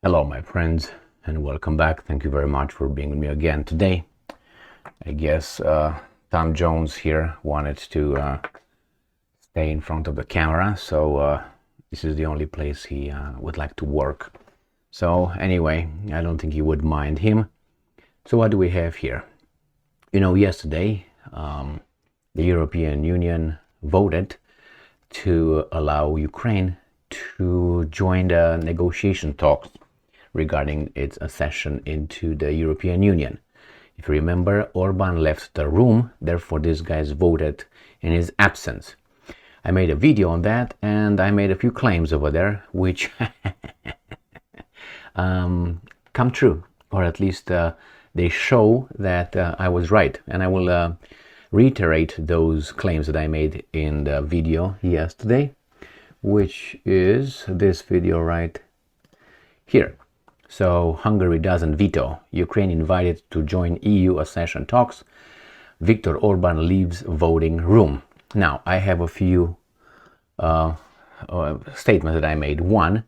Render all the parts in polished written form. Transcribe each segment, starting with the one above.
Hello, my friends, and welcome back. Thank you very much for being with me again today. I guess Tom Jones here wanted to stay in front of the camera, so this is the only place he would like to work. So anyway, I don't think you would mind him. So what do we have here? Yesterday the European Union voted to allow Ukraine to join the negotiation talks regarding its accession into the European Union. If you remember, Orban left the room, therefore these guys voted in his absence. I made a video on that and I made a few claims over there which come true, or at least they show that I was right, and I will reiterate those claims that I made in the video yesterday, which is this video right here. So Hungary doesn't veto. Ukraine invited to join EU accession talks. Viktor Orban leaves voting room. Now, I have a few statements that I made. One,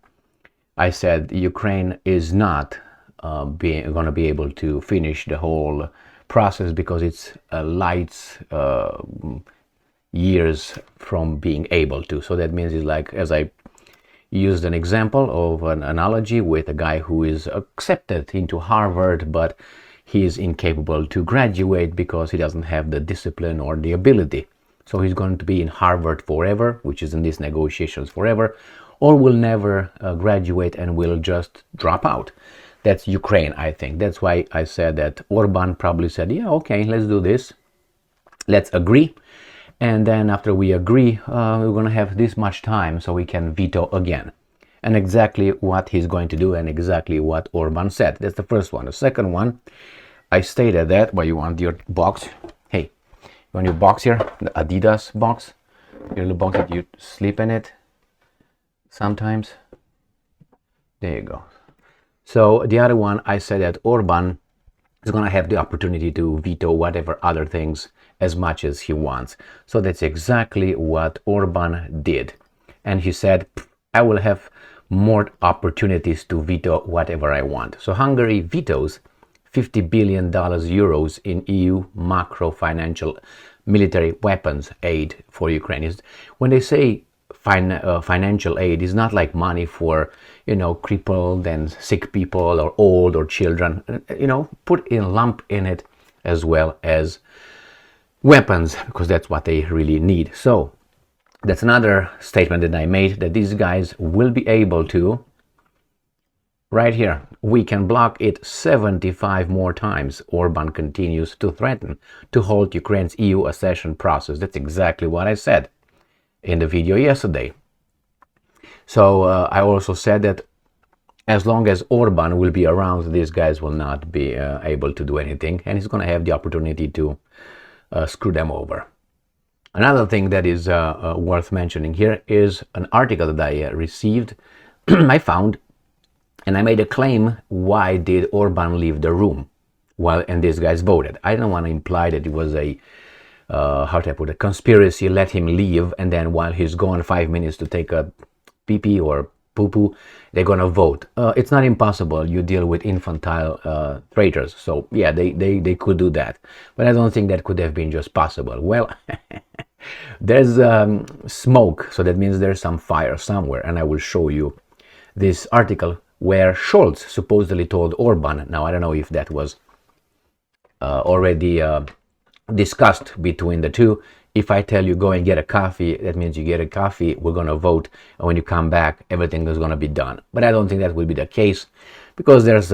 I said Ukraine is not going to be able to finish the whole process because it's lights years from being able to. So that means it's like, as I used an example of an analogy with a guy who is accepted into Harvard, but he is incapable to graduate because he doesn't have the discipline or the ability. So he's going to be in Harvard forever, which is in these negotiations forever, or will never graduate and will just drop out. That's Ukraine, I think. That's why I said that Orban probably said, yeah, okay, let's do this. Let's agree. And then after we agree, we're going to have this much time so we can veto again. And exactly what he's going to do and exactly what Orban said. That's the first one. The second one, I stated that, well, you want your box. Hey, you want your box here? The Adidas box? Your little box that you sleep in it sometimes. There you go. So the other one, I said that Orban is going to have the opportunity to veto whatever other things as much as he wants. So that's exactly what Orban did. And he said, I will have more opportunities to veto whatever I want. So Hungary vetoes $50 billion euros in EU macro financial military weapons aid for Ukraine. When they say financial aid, is not like money for, crippled and sick people or old or children, put in lump in it as well as weapons, because that's what they really need. So that's another statement that I made, that these guys will be able to, right here, we can block it 75 more times. Orban continues to threaten to halt Ukraine's EU accession process. That's exactly what I said in the video yesterday. So I also said that as long as Orban will be around, these guys will not be able to do anything, and he's going to have the opportunity to screw them over. Another thing that is worth mentioning here is an article that I received, I found, and I made a claim, why did Orban leave the room and these guys voted. I don't want to imply that it was a a conspiracy, let him leave, and then while he's gone 5 minutes to take a pee-pee or poo-poo, they're going to vote. It's not impossible. You deal with infantile traitors. So yeah, they could do that. But I don't think that could have been just possible. Well, there's smoke, so that means there's some fire somewhere. And I will show you this article where Scholz supposedly told Orban. Now, I don't know if that was already discussed between the two. If I tell you go and get a coffee, that means you get a coffee, we're going to vote, and when you come back, everything is going to be done. But I don't think that will be the case, because there's,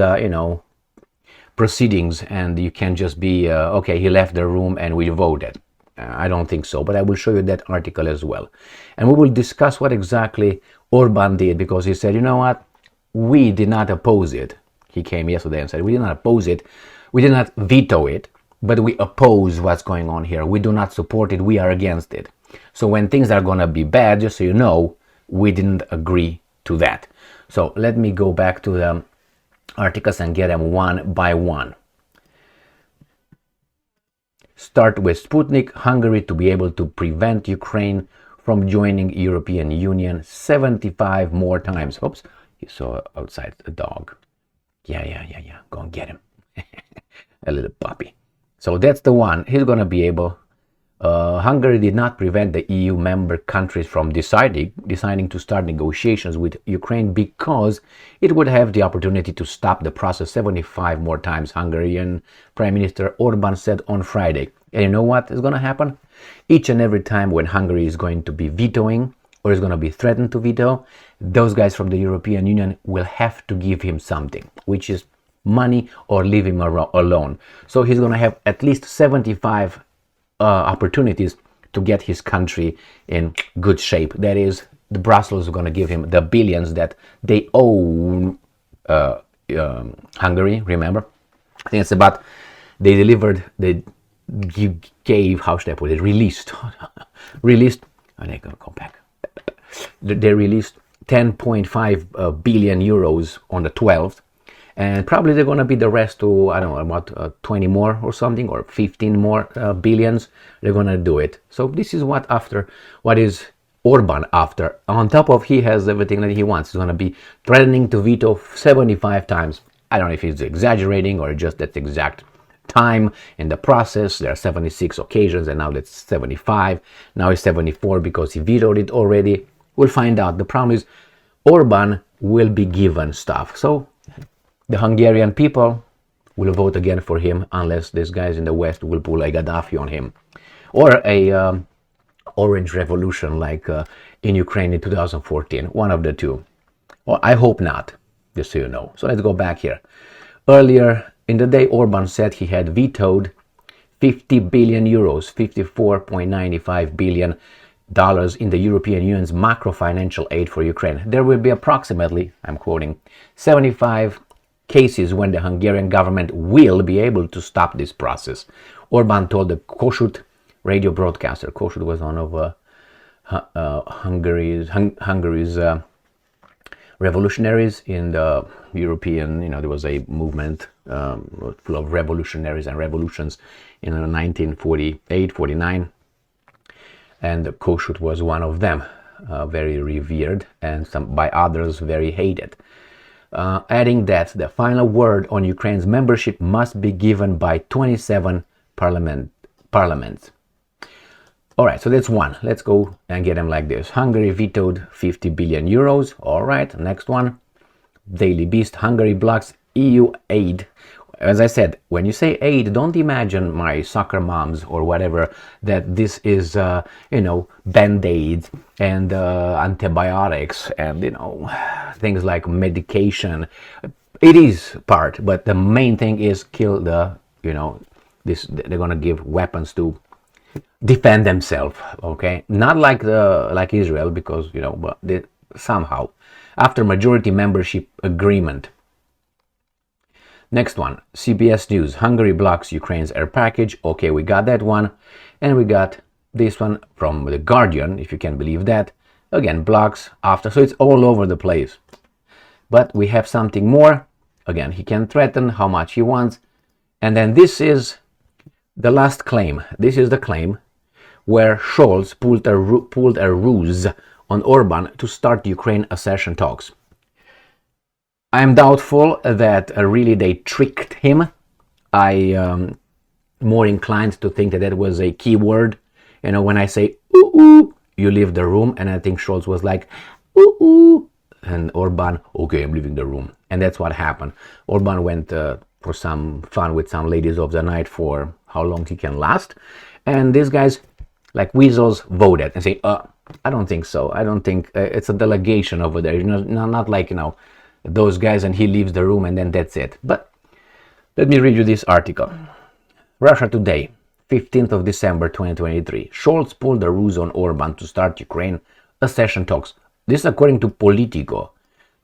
proceedings, and you can't just be, okay, he left the room and we voted. I don't think so, but I will show you that article as well. And we will discuss what exactly Orban did, because he said, you know what, we did not oppose it. He came yesterday and said, we did not oppose it, we did not veto it, but we oppose what's going on here. We do not support it. We are against it. So when things are going to be bad, just so you know, we didn't agree to that. So let me go back to the articles and get them one by one. Start with Sputnik. Hungary to be able to prevent Ukraine from joining European Union 75 more times. Oops, He saw outside a dog. Yeah. Go and get him. A little puppy. So that's the one. He's going to be able. Hungary did not prevent the EU member countries from deciding to start negotiations with Ukraine because it would have the opportunity to stop the process 75 more times, Hungarian Prime Minister Orban said on Friday. And you know what is going to happen? Each and every time when Hungary is going to be vetoing or is going to be threatened to veto, those guys from the European Union will have to give him something, which is money or leave him alone. So he's going to have at least 75 opportunities to get his country in good shape. That is, the Brussels is going to give him the billions that they owe Hungary. Remember, I think it's about they gave, how should I put it, released. And they gonna come back. They released 10.5 billion euros on the 12th. And probably they're going to be the rest to, I don't know, about 20 more or something, or 15 more billions. They're going to do it. So this is what is Orban after. On top of he has everything that he wants. He's going to be threatening to veto 75 times. I don't know if he's exaggerating or just that exact time in the process. There are 76 occasions and now that's 75. Now it's 74 because he vetoed it already. We'll find out. The problem is Orban will be given stuff. So the Hungarian people will vote again for him unless these guys in the West will pull a Gaddafi on him. Or a orange revolution like in Ukraine in 2014. One of the two. Well, I hope not, just so you know. So let's go back here. Earlier in the day, Orban said he had vetoed 50 billion euros, $54.95 billion in the European Union's macro-financial aid for Ukraine. There will be approximately, I'm quoting, 75 cases when the Hungarian government will be able to stop this process. Orban told the Kossuth radio broadcaster. Kossuth was one of Hungary's revolutionaries in the European, there was a movement full of revolutionaries and revolutions in 1948, 49. And Kossuth was one of them, very revered and by others very hated. Adding that the final word on Ukraine's membership must be given by 27 parliaments. All right, so that's one. Let's go and get them like this. Hungary vetoed 50 billion euros. All right, next one. Daily Beast. Hungary blocks EU aid. As I said, when you say aid, don't imagine my soccer moms or whatever, that this is, Band-Aids and antibiotics and, things like medication. It is part, but the main thing is kill the, they're going to give weapons to defend themselves, okay? Not like Israel, because, but somehow, after majority membership agreement. Next one, CBS News. Hungary blocks Ukraine's air package. Okay, we got that one. And we got this one from The Guardian, if you can believe that. Again, blocks after. So it's all over the place. But we have something more. Again, he can threaten how much he wants. And then this is the last claim. This is the claim where Scholz pulled a ruse on Orban to start Ukraine accession talks. I am doubtful that really they tricked him. I am more inclined to think that was a key word. When I say, ooh, ooh, you leave the room. And I think Scholz was like, ooh, ooh. And Orban, okay, I'm leaving the room. And that's what happened. Orban went for some fun with some ladies of the night for how long he can last. And these guys, like weasels, voted and say, I don't think so. I don't think it's a delegation over there. Not like, those guys, and he leaves the room and then that's it. But let me read you this article. Russia Today, 15th of December 2023. Scholz pulled the ruse on Orban to start Ukraine accession talks. This is according to Politico.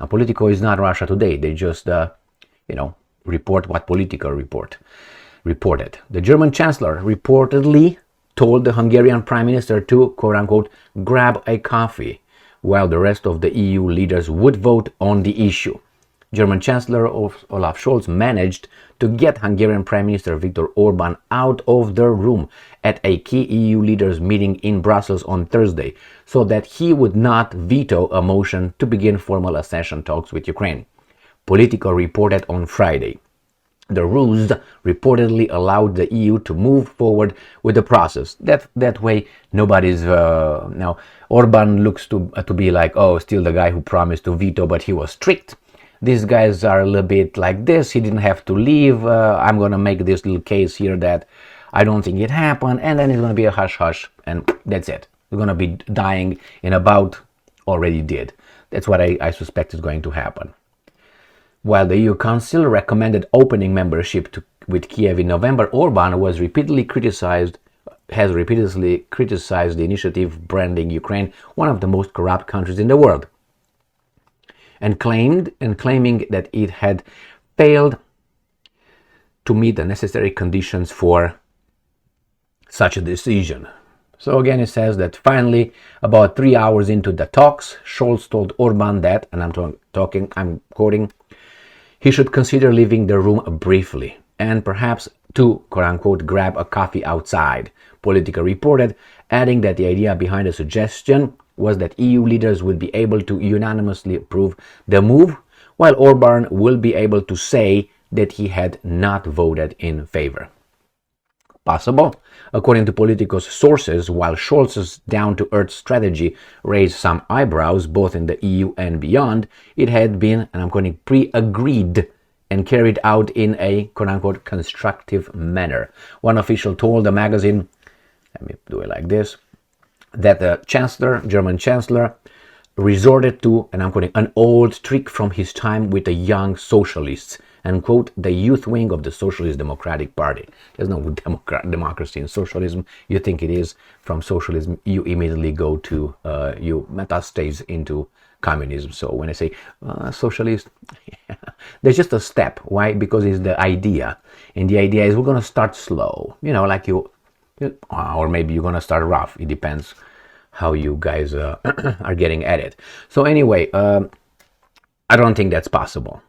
Now, Politico is not Russia Today. They just, report what Politico reported. The German Chancellor reportedly told the Hungarian Prime Minister to, quote-unquote, grab a coffee, while the rest of the EU leaders would vote on the issue. German Chancellor Olaf Scholz managed to get Hungarian Prime Minister Viktor Orban out of the room at a key EU leaders meeting in Brussels on Thursday, so that he would not veto a motion to begin formal accession talks with Ukraine. Politico reported on Friday. The rules reportedly allowed the EU to move forward with the process. That way, nobody's now. Orban looks to be like, oh, still the guy who promised to veto, but he was strict. These guys are a little bit like this. He didn't have to leave. I'm gonna make this little case here that I don't think it happened, and then it's gonna be a hush hush, and that's it. We're gonna be dying in about already did. That's what I suspect is going to happen. While the EU Council recommended opening membership with Kiev in November, Orban has repeatedly criticized the initiative, branding Ukraine one of the most corrupt countries in the world, and claiming that it had failed to meet the necessary conditions for such a decision. So again, it says that finally, about 3 hours into the talks, Scholz told Orban that, and I'm quoting, he should consider leaving the room briefly and perhaps to, quote-unquote, grab a coffee outside, Politico reported, adding that the idea behind the suggestion was that EU leaders would be able to unanimously approve the move, while Orban will be able to say that he had not voted in favor. Possible. According to Politico's sources, while Scholz's down-to-earth strategy raised some eyebrows both in the EU and beyond, it had been, and I'm quoting, pre-agreed and carried out in a quote-unquote constructive manner. One official told the magazine, let me do it like this, that the German Chancellor, resorted to, and I'm quoting, an old trick from his time with the young socialists, and quote, the youth wing of the Socialist Democratic Party. There's no democracy in socialism. You think it is. From socialism, you immediately go to, you metastase into communism. So when I say socialist, yeah, there's just a step. Why? Because it's the idea. And the idea is we're going to start slow. You know, like you, or maybe you're going to start rough. It depends how you guys are getting at it. So anyway, I don't think that's possible.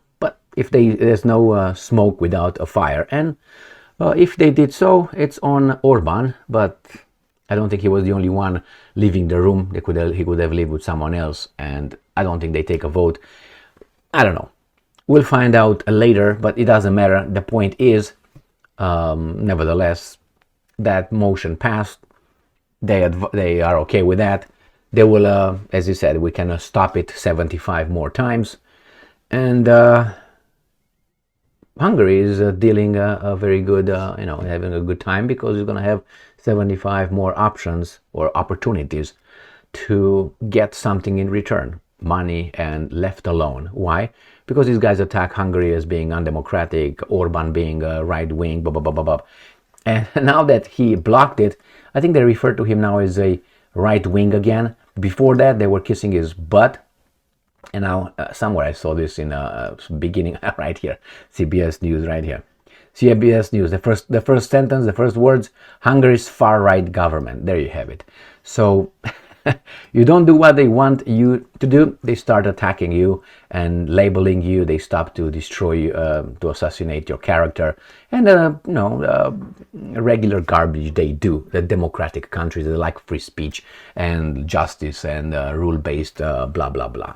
If there's no smoke without a fire, and if they did so, it's on Orban. But I don't think he was the only one leaving the room. He could have lived with someone else, and I don't think they take a vote. I don't know. We'll find out later, but it doesn't matter. The point is, nevertheless, that motion passed. They are okay with that. They will, as you said, we can stop it 75 more times, and Hungary is dealing a very good, having a good time, because it's going to have 75 more options or opportunities to get something in return, money, and left alone. Why? Because these guys attack Hungary as being undemocratic, Orban being a right wing, blah, blah, blah, blah, blah. And now that he blocked it, I think they refer to him now as a right wing again. Before that, they were kissing his butt. And now, somewhere I saw this in beginning, right here, CBS News right here. CBS News, the first sentence, the first words, Hungary's far-right government. There you have it. So, you don't do what they want you to do, they start attacking you and labeling you, they stop to destroy you, to assassinate your character, and, regular garbage they do. The democratic countries, they like free speech and justice and rule-based blah, blah, blah.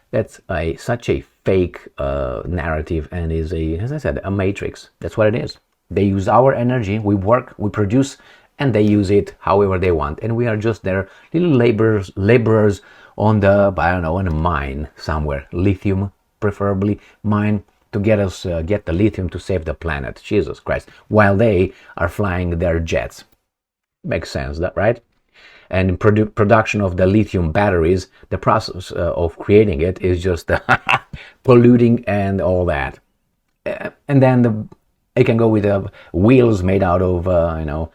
That's such a fake narrative, and is as I said, a matrix. That's what it is. They use our energy, we work, we produce, and they use it however they want. And we are just their little laborers on the, on a mine somewhere. Lithium, preferably, mine, to get the lithium to save the planet. Jesus Christ. While they are flying their jets. Makes sense, right? And in production of the lithium batteries, the process of creating it is just polluting and all that. And then it can go with wheels made out of,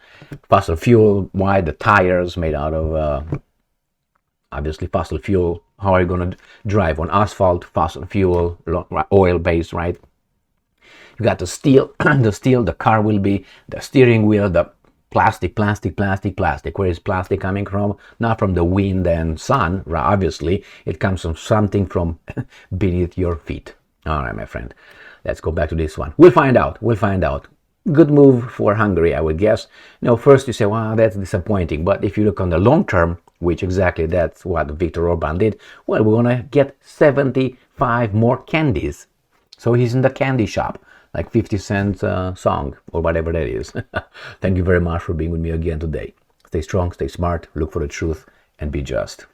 fossil fuel. Why? The tires made out of, obviously, fossil fuel. How are you going to drive on asphalt? Fossil fuel, oil-based, right? You got the steel, the car will be, the steering wheel, the plastic. Where is plastic coming from? Not from the wind and sun, obviously. It comes from something from beneath your feet. All right, my friend. Let's go back to this one. We'll find out. We'll find out. Good move for Hungary, I would guess. No, first you say, wow, that's disappointing. But if you look on the long term, which exactly that's what Viktor Orban did, well, we're going to get 75 more candies. So he's in the candy shop, like 50 cents song or whatever that is. Thank you very much for being with me again today. Stay strong, stay smart, look for the truth, and be just.